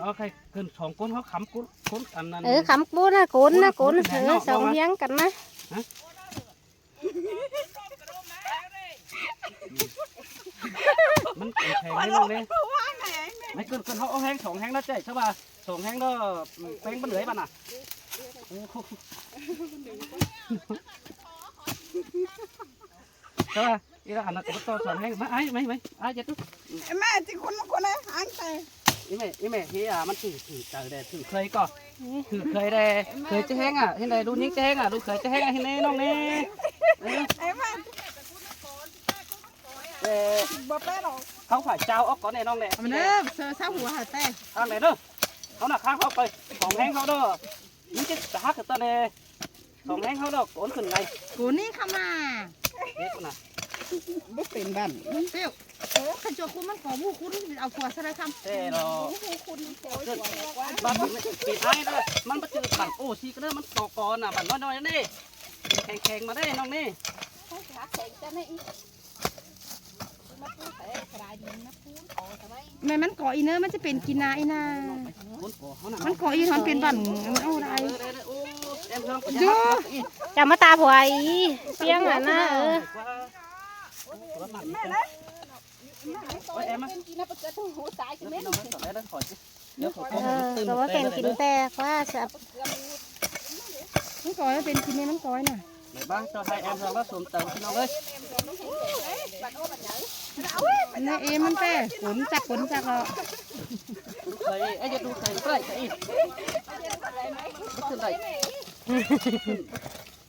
เอาใครเกิน2ก้นเขาค้ำก้นอันนั้นขำปูนะโกนสองเลี้ยงกันนะมันแข็งไม่ลงเลยไม่เกินเขาเอาแห้ง2แห้งแล้วใจใช่ป่ะ2แห้งแล้วแป้งมันเหลือป่ะน่ะใช่ป่ะอีละอันนั้นก็2แห้งไม่จะตุ๊แม่ที่คนไหนหางใจอีแม่ที่มันถือเจอได้ถือเคยก็ถือเคยได้เคยจะแห้งเห็นได้ดูนิ้งจะแห้งดูเคยจะแห้งเห็นได้น้องนี่บ่แป้หรอกเขาฝ่ายเจ้าออกก่อนแน่น้องแน่มันเด้อเสือเช้าหัวหาแต่ข้างไหนเด้อเขาหนักข้างเขาไป2แห้งเขาเด้อนี่จะหักกันตัวเด้2แห้งเขาเด้อโกนขึ้นไงกูนี่เข้ามาเด็กน่ะบ่เป็นบ้านเปี้ยวขันโจคุณมันขอบูคุณเอาผัวซะเลยคำเราบ้านปิดไอ้เด้อมันมาจืดบั่นโอ้ชีก็เด้อมันต่อกอนบั่นน้อยๆนี่แข็งมาได้น้องนี่แม่มันก่ออีเนอร์มันจะเป็นกินนาอีนามันก่ออีทอนเป็นบั่นมันเอาอะไรจูจะมาตาผัวอีเปียงอ่ะนะก็ว่าแกงกินแต่ว่าจะมันก่อเป็นกินมันก่อยน่ะไหนบ้างเจ้าไทยแอมเราก็สุ่มเติมพี่น้องเลยนี่เอ็มมันแป้ขนจักเราเคยไอ้จะดูเคยใกล้อีกขึ้นไหน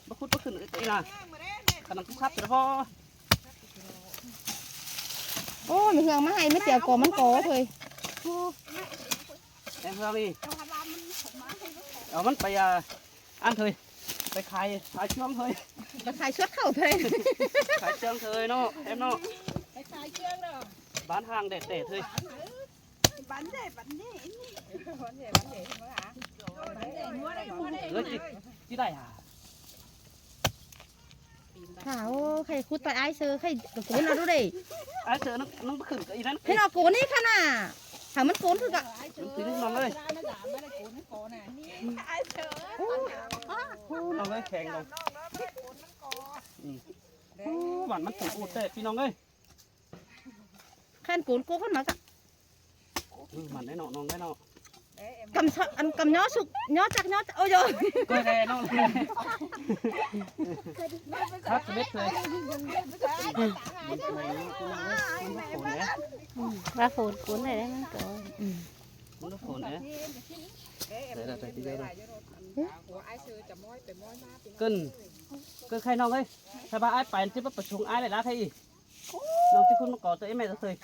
มาคุดมาขึ้นไอ้น่ะขนาดทุกขับแต่พอโอ้มีเฮืองมาให้ไม่เตี๋ยวก่อมันก่อเลยแอมเราอีเอามันไปอันเถยไปขายช่วงเถยไปขายชุดเข่าเถยขายเชืองเถยเนาะแอมเนาะไปขายเชืองเนาะบ้านทางเด็ดเถยบ้านเด็ดที่ได้ขาวใครคุดไปไอ้เสือใครกระโกนเอาดูดิไอ้เสือน้องขึ้นกับอีนั้นให้เราโกนนี่ขนาดถามมันโกนคือกะตีนน้องเลยน้องเลยแข็งลงหวานมันถูกอุดเตะพี่น้องเลยแค่โกนโก้ขึ้นมากะมันได้เนาะน้องได้เนาะกำย้อสุกย้อจักย้อโอ้ยก็ได้น้องครับเม็ดเลยว่าฝนกุ้นอะไรได้มั้งตัวมันก็ฝนเนี่ยได้แต่ที่ได้ก็ใครน้องเลยถ้าบ้าไอ้ไปที่บ้าประชุมไอ้เลยนะไทยน้องที่คุณมาก่อตัวไอ้แม่จะเคย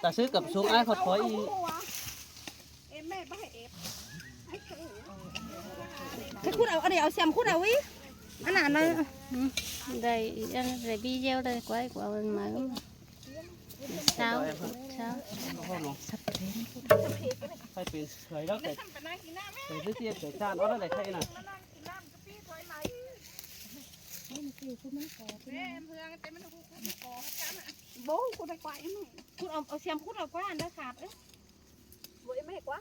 แต่ซื้อกับช่วงไอ้ขอถอยถ้าคุณเอาอันนี้เอาแซมคุณเอาวิอันนั้นเลยđây đây video đây quay của mình mà sao sắp đến phải tiền khởi đó để đứa kia để cha nó đó để thay nè bố cô đây quậyคุณเอาแซมคุณเอากว่าอันได้ขาดเอ้ยบยไม่เห็นกว่า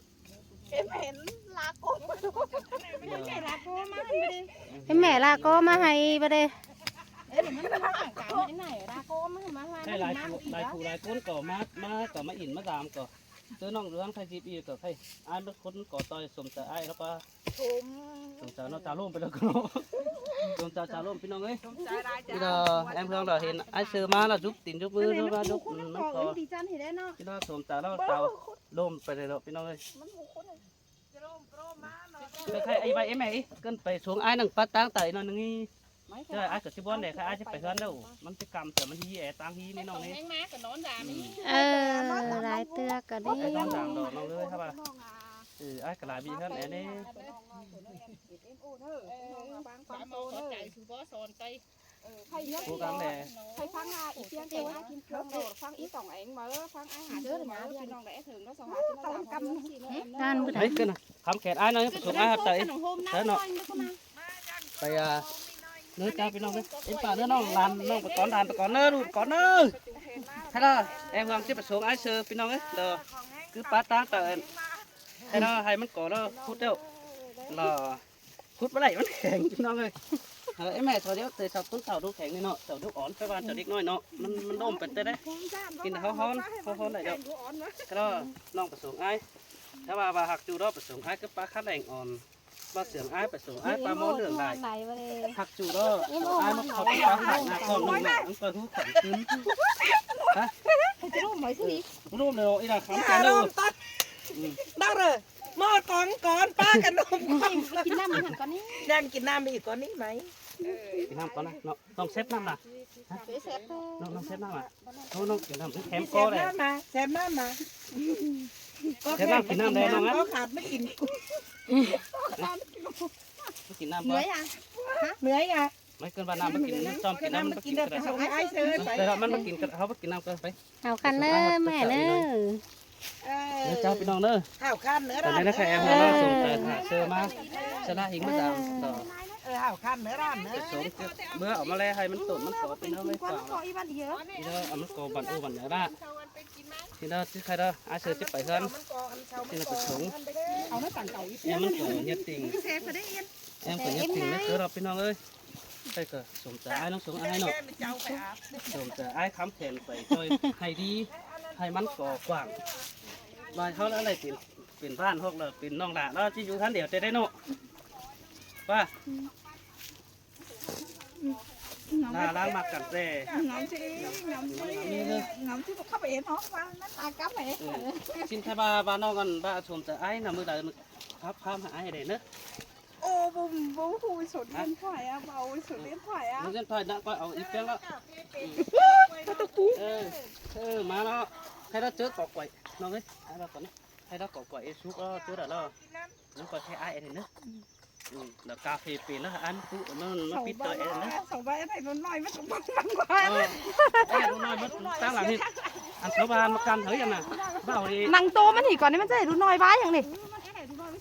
เอ็มเห็นลาโก้ไม่ใช่ลาโก้มาให้ไปดิcái mẹ là có mà hay vào đâyมันมาหางกาวไหนลาโก้มาให้ลายก้นก่อมาอินมาตามก่อตัวน้องเรื่องไทยจีบีก่อใครไอ้เมื่อคนก่อต่อยสมแต่ไอ้แล้วป่ะสมแต่น้องจ่าล่มไปแล้วก็สมจ่าล่มพี่น้องเอ้ยนี่เราแอมเพื่อนเราเห็นไอ้เสือมาเราจุบตีนจุบมือจุบจุบมันก่อพี่น้องสมแต่เราเต่าล่มไปเลยเราพี่น้องเอ้ยใครไอ้ใบไอ้แม่เกินไปช่วงไอ้หนึ่งปัดตั้งไตหน่อยนึงนี่ใช่ไอ้เกิดที่บ้านเนี่ยใครไอ้จะไปเฮือนแล้วมันจะกำแต่มันที่แอตั้งที่นี่น้องนี่ลายเตือกันดิไอ้น้องด่างดอกน้องเลยครับป่ะไอ้กระไรบีท่านแอนนี่cố gắng để thầy phăng ý tiếng kêu á phăng ý tổng ảnh mà phăng ai hạt đứa màพี่น้องได้thường nó xong hạt nó làm cămกันđấy cái này khám kẹt ai nói xuống ai hạt tẩy thế nọไป เนื้อจ้าพี่น้องเลยเอ็นป่าเนื้อน้องลานน้องไปก่อนลานไปก่อนเนื้อดูก่อนเนื้อให้เราเอ็มกำลังจะไปส่งไอ้เสือพี่น้องเลยเด้อคือป้าตาเตินให้เราให้มันก่อนเราพูดเดียวเราพูดเมื่อไหร่มันแข็งพี่น้องเลยไอ้แม่ตัวเดียวเตะเสาต้นเสาดูแข็งนี่เนาะเสาดูอ่อนไปบ้านเสาเด็กน้อยเนาะมันร่มเป็นเต้ได้กินเขาฮ้อนได้เดียวก็น้องไปส่งไอ้ถ้าว่าหักจูเราไปส่งไอ้ก็ป้าคัดแรงอ่อนมาเสียงไอ้ไปส่งไอ้ปลาหม้อเหลืองได้ผักจูดไอ้มาเขาไปปลาไข่หน้าก้อนลงแม่มันก็ทุกขันขึ้นฮะจะรูปไหมสิรูปเลยอีน่ะขำกันเลย ได้เลยหม้อก่อนป้ากันนมก่อน กินน้ำมันก่อนนี้ นั่งกินน้ำไปอีกก่อนนี้ไหม กินน้ำก่อนนะเนาะต้องเซฟน้ำนะน้องเซฟน้ำอ่ะน้องกินน้ำแข็ง แซ ก้อ ม เลย น้ำมาแซมน้ำมา แซมน้ำกินน้ำแดงน้องนะ เขาขาดไม่กิน กินน้ำ เห ก่ นื่ อ อน ยอ่ะ เหนื่อยอ่ะ ไม่เกินวันน้ำมากินจอมกินน้ำมัน กิ กิ น น ได้ ก แต่ ระ ส่งให้ไอ้เชยไป แต่มันมากินกระเขาไปกินน้ำกันไป เอาคันเนอแม่เนอ เนื้อเจ้าพี่น้องเนอะ ข้าวข้านเนื้อ ตอน ร้าน นี้นะใครแอมเราส่งแต่เชื่อมาชนะหิงมาตามต่อ ข้าวข้านเนื้อร้านเนื้อ ไปส่งเมื่อออกมาแล้วให้มันตุ่นมันกรอบพี่น้องเลย ก้อน ฝาก ก็อีบันเยอะ ที่เราเอามันกรอบบันอู้บันเนื้อละที่เราที่ใครเราอาเสือจะไปกันที่เราไปส่ง เอาไม่ปั่นเก่าอีก แอมมันตัวเนี้ยติง เซฟไปได้เอ็น แอมตัวเนี้ยติงนะคือเราพี่น้องเอ้ยไปก็ส่งแต่ไอ้น้องส่งไอ้เนาะส่งแต่ไอ้ค้ำแขนไปช่วยให้ดีให้มันก่อกว้างมาเขาแล้วอะไรเป็นบ้านพวกเราเป็นน้องหลานเราที่อยู่ท่านเดียวจะได้เนาะว่าน่ารักมากกันแต่ ngắm chứ ngắm chứ không phải nó qua nó ta cắm mẹ ชินไทยบ้านน้องกันบ้านชมแต่ไอ้น่ะมือใดมือครับพามหาไอ้เด่นเนอะ ô bố hùi sụt điện thoại à bầu sụt điện thoại à มือเส้นถอยนะก็เอาอีกเพียงแล้วมาแล้วใครเราเจอกอกไก่น้องเอ้ยไอ้เราก่อนนะใครเรากอกไก่ซุกเราเจอแล้วน้องก็ใช้ไอ้เด่นเนอะแล้วกาแฟเปลี่ยนแล้วอันปุ๊มันปิดตัวเองนะ sầu bay này nó nói mất bằng bằng qua ไอ้ดูน้อยมันตั้งหลังนี่อันชาวบ้านมากันเฮ้ยยังน่ะบ้าดิ năng tô mất thì còn đấy mất dễ đúng nói bái chẳng này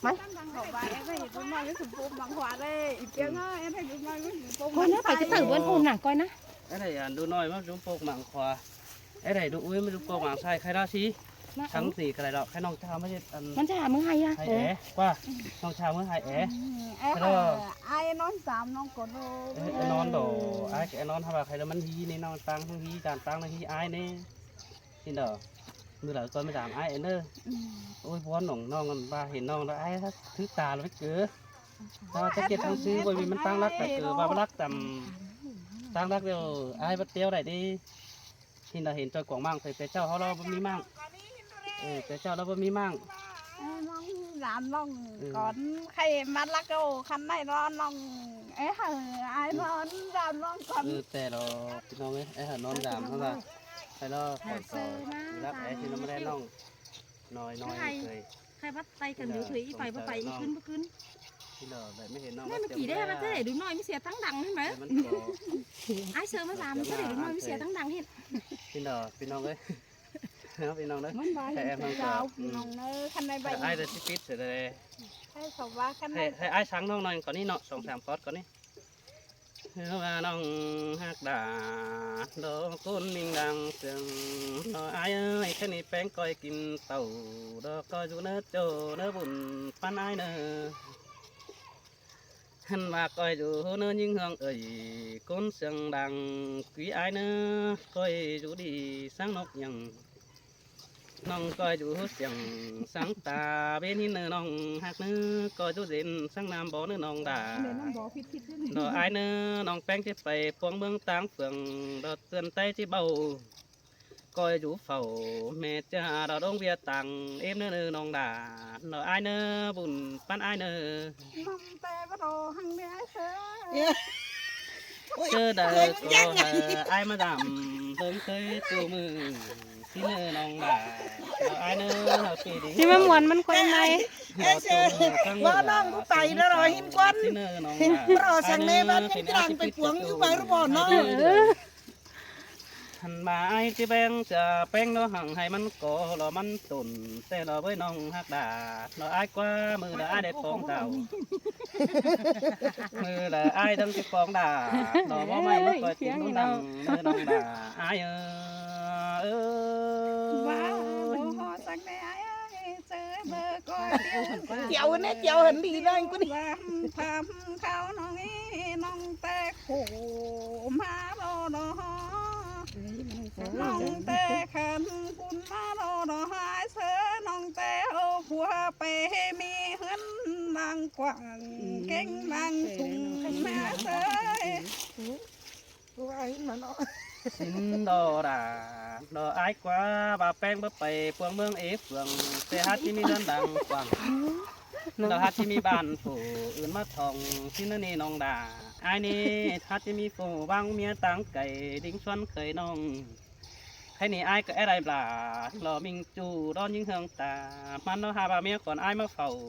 mấy sầu bay em thấy đúng nói với sụp bùm bằng hòa đây ít tiếng á em thấy đúng nói với sụp bùm coi nó phải cái tử vẫn ôm nè coi nó ไอ้ไหนอ่านดูน้อยมันดูโปกหมังขวาไอ้ไหนดูอุ้ยมันดูโปกหมังใช่ใครได้สิทั้งสี่อะไรดอกใครน้องชาวไม่ใช่อัน มันจะหามือให้อ่ะ ไฮแอ๋ว่าน้องชาวเมื่อไฮแอ๋ ai nói dám nó có đồ ไอ้นอนโดไอ้นอนทำอะไรใครแล้วมันฮีนี่น้องตังทั้งฮีจานตังทั้งฮีไอ้นี่ที่เด้อมือหลังก้อนไม่ดามไอ้เนอโอ้ยพ้อนน้องกันบ้าเห็นน้องแล้วไอ้ถ้าถือตาเราไม่เกือถ้าจะเก็บทั้งซื้อบริมันตั้งรักแต่เกือบ้ารักต่ำตั้งรักเดียวไอ้บัดเตียวได้ดีที่เราเห็นจอยกว่างมั่งแต่เจ้าเขาเราไม่มีมั่งแต่เจ้าเราไม่มีมั่ง làm nong còn khay mắt lá câu khăn này nó ấy ai nó làm nong còn แต่เราพี่น้องไอ้หันนอนดามเขาละใครเราคอยต่อรับไอ้ที่เราไม่ได้น้องน้อยเคย khay bắt tay cần điều thủy phải bắt tayขึ้น ที่เราแบบไม่เห็นน้อง nên mà chỉ đây mà thế để đúng nói mới xe thắng đằng hết mà มันก็ ai sơ mới làm thế để đúng nói mới xe thắng đằng hết พี่น้องพี่น้องเลยพี่น้องเลย món bài em chào nong nơi khăn này แต่ bay ไอ้เดี๋ยวที่ปิดเสร็จเลย hay sầu ba khăn ให้ไอ้ช้างน้องหน่อยก่อนนี่เนาะ2-3 คอร์สก่อนนี่ว่าน้องหักดาดอกต้นมิงดังเสียงน้อไอ้เอ้ยแค่นี้แป้งก้อยกินเต่าดอกก้อยอยู่เนื้อโจเนื้อบุญปันไอ้เนื้อหันมาก้อยอยู่เนื้อยิงเฮืองเอ้ยก้นเสียงดังquýไอ้เนื้อก้อยอยู่ดีsáng nócยังน้องก้อยอยู่เสียงสังตาเบนหินเนื้อน้องหักเนื้อก้อยอยู่เด่นสังน้ำบ่อเนื้อน้องด่า ดอกไอ้เนื้อน้องแป้งที่ไปพวงเมืองต่างเฟืองดอกเตือนใจที่เบาก้อยอยู่เฝ้าแม่จ้าดอกดงเวียตังเอ็มเนื้อน้องด่าดอกไอ้เนื้อบุญปั้นไอ้เนื้อ nong tè bắt đầu hăng đi ai sơ เจอเด็กก็ไอ้มาดำเพิ่งเคยตัวมือที่เนื้อน้องด่าดอกไอ้เนื้อเราปีดี ที่มันมวนมันควายไหม ว่าน้องกูไปแล้วรอหินก้อน ที่เนื้อน้องด่าร อสั่งเนวันยังกลางไปปวงอยู่ไปรู้บ่น้อง ไ หันมาไอ้ที่แบงจะแป้งเนาะหังให้มันก่อรอมันตุ่นแต่รอไว้น้องฮักดาเราไอ้กว่ามือละไอ้ได้ปองเต่ามือละไอ้ต้องจะปองดาเราว่าไม่เมื่อก่อนกินน้องดังมือน้องดาไอ้ว้าวหอสักแม่เจอเบอร์ก็เดียว เจียวเนี่ยเจียวเห็นดีเลยกูนี่ ทำเขาน้องน้องแต่โขมาโดดน้องแต่ขันคุณมาโดดหายเสือน้องแต่เอาผัวไปมีเฮือนนางกว่างเก่งนางชุ่มแม่เสือ กูว่าเห็นมันเนาะ xin đồ đà đồ ái quá bà pen bắp bày quang mương ế phường xe hát chi mi đơn đằng quang đồ hát chi mi bàn phủ ướn mắt thòng xin nó nì nong đà ai nì hát chi mi phủ băng mía táng cày đinh xuân khởi nong hay nì ai cái đây là lò mình chủ đón những hương tà man nó hà bà mía còn ai mà phẩu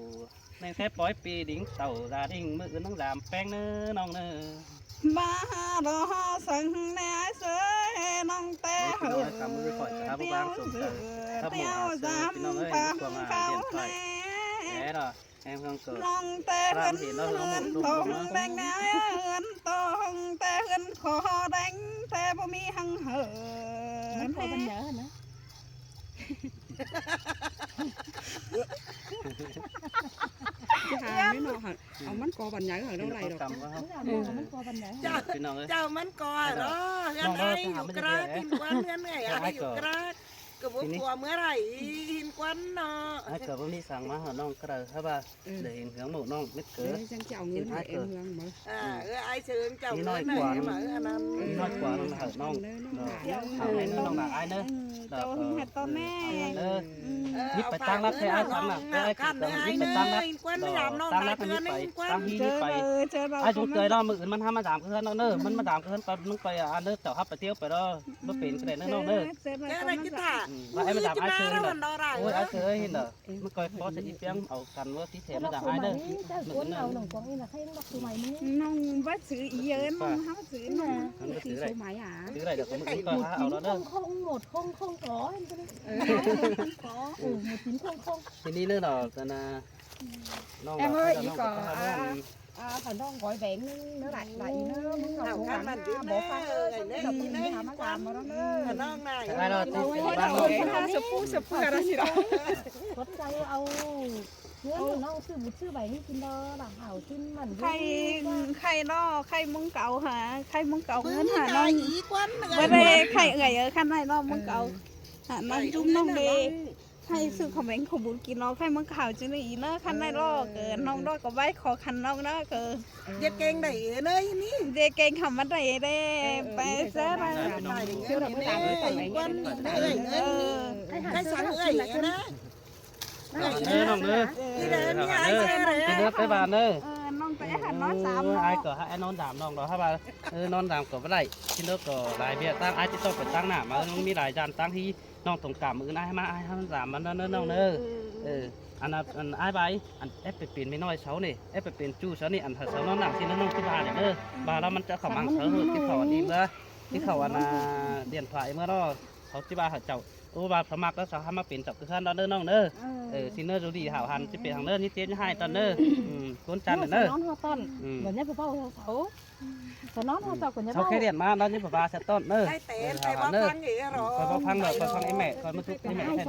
nên xếp bói pi đính tàu gia đình mưa nó làm pen nữa nong nữaมาดอสังแน่เสือน้องแต่เหือเตี้ยวเสือเตี้ยวจำฟังเขาแน่ thế rồi em không cười น้องแต่เหือนทองแดงแน่เหือนทองแต่เหือนคอแดงแต่บ่มีหังเหือ มันพอมันเยอะนะ หาไม่หนอเอามันกอบันใหญ่เหรอเท่าไหร่ดอก มันพอมันเยอะ เจ้ามันก่อนเนาะยังไงอยู่กระกินควันยังไงอะไรอยู่กระกระบุกหัวเมื่อไรหินควันเนาะ ai cờ bông đi sang má hả non cờ hả bà để hình hướng màu non biết cờ จังเจ้าเงินให้เอ็มเมืองมา ไอ้เชิญเจ้าเงินไหนมาอันนั้น nói quả non hở non thằng này nó non là ai nữa โตให้โตแม่ biết phải tăng lát thế ai tăng là cái ai cần biết phải tăng lát ควันไม่ยามนอน tăng ไหน lát เพื่อน biết นี่ phải ควัน tăng hi เจ đi อ phải เจอเรา ai chụp cười đó mựcมันทำมา3 คืนแล้วเนอะมันมา3 คืนตอนมึงไปอันเนอะเจ้าฮับไปเที่ยวไปđóบ่เป็นก็ได้เนอะน้องเนอะ แค่ไหนกินถ่า ว่าไอ้มา3 ai chơi แล้ว เน มั อะ นนอนไร โอ้ยไอ้เคยเห็นเนอะมันก็พอจะอีเปียงเอากันว่าที่แถมมา3 aiเนอะ cuốn nào nồng quăng như là khay nó tụi mày mới น้องว่าซื้ออีเยอะน้องห้าซื้อน้องซื้อไหมอ่ะ ซื้ออะไรเดี๋ยวมึงก็เอาแล้วเนอะ 19010 có em cái đấy có 19000 ทีนี้เนื้อดอกกันนะน้อง em ơi ý có phải non gói bánh nó lại nóเอาข้ามมันดิ้น bỏ เน pha ยเนย nó เนย làm nó làm mà nó น้องนาย ไอ้เราที่บ้าน ถ้าสปูอะไรสิเรา có cái ao nhớ nó sư một sư bảy kinh đó là hảo kinh mẩn ใครล่อใครมึงเก่าหาใครมึงเก่า ปื เงิ น นหา หา น้อง อีกวัน ไม่ได้ใครเอ่ยขั้นไหนล่อมึงเก่าหาน้องจุ้มน้องเดให้ซื้อของแบงค์ของบุญกินน้องใครมึงข่าวจังเลยอีเนอะขั้นไหนล่อเกินน้องล่อก็ไว้ขอคันน้องเนอะเกิน เด็กเก่งได้เนยนี่ เด็กเก่งคำว่าใดเด้ไปเสียไป เชื่อเราไม่ได้อีกวันเอ้ยเอ้ยให้สั่งเอ้ยนะ เนื้อน้องเนื้อ นี่เลยมีไอ้ เนื้อ เจ้าเลย เนื้อไปบ้านเนื้อ น้องไปหันน้องสาม ไอ้ก็ให้นอน3น้องเราถ้าว่านอน3ก็บ่ได้ที่เนื้อก็หลายเบี้ยตั้งไอ้ที่ต้องไปตั้งหน้ามามันมีหลายจานตั้งที่น้องตรงกลางมือไอ้มาไอ้ให้มัน3มันเนื้อน้องเนื้ออันนั้นไอ้ใบอันเอฟไปเปลี่ยนไม่น้อยเช้านี่เอฟไปเปลี่ยนจู้เช้านี่อันเช้านอนหนักที่น้องที่บ้านเนี่ยบ้านแล้วมันจะเข้ามังเช้าที่เขาอันนี้เมื่อที่เขาอันเดียนฝ่ายเมื่อเราเขาที่บ้านเขาเจ้าโอ้บ้านสมัครแล้วเขาให้มาเปลี่ยนจับคือขั้นตอนเนื้อน้องเนื้อซินเนอร์ดูดีหาวหันจะเปลี่ยนทางเนื้อที่เตี้ยให้ตอนเนื้อก้นจันเนื้อ nón hoa ton và nhất phải bao sáu và nón hoa tàu của nhất เขา bao แค่เรียนมาแล้วนี่ป้าเสร็จต้นเนื้อ ให้เตะไปว่าฟังอย่างหรอ คอยฟังเลยคอยฟังไอ้แม่คอยมาทุกไอ้แม่ให้ได้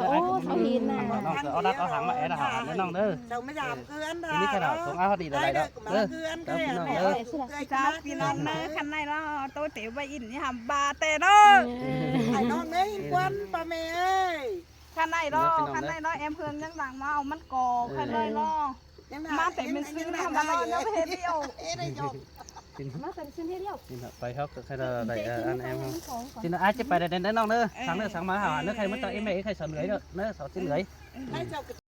น้องเอาดักเอาหางมาแอบหางน้องเด้อ เราไม่ยามเกิน ทีนี้ขนาดของเอาดีอะไรแล้วเด้อ เกินก็ พี่น้อง เนี่ย เด้อ จ้าพี่น้องเนอะคันไหนล่ะโตเต๋อไปอินนี่หำบาเต๋อเนาะ ไอ้น้องเนี่ยควันป้าแม่เอ้ย คันไหนล่ะคันไหนล่ะเอ็มเพิ่งยังหลังมาเอามันก่อคันไหนล่ะมาแต่เป็นซื้อทำมาล่ะยังไม่เดียว nó cần xin hết đâu ไปเขาใครอะไรอันแอมทีนั้นอาจจะไปเดินน้องเด้อสั่งเด้อสั่งมาหาเนื้อใครมาต่อไอ้แม่ใครสอนเหนื่อยเด้อเนื้อสอนเหนื่อย ให้เจ้า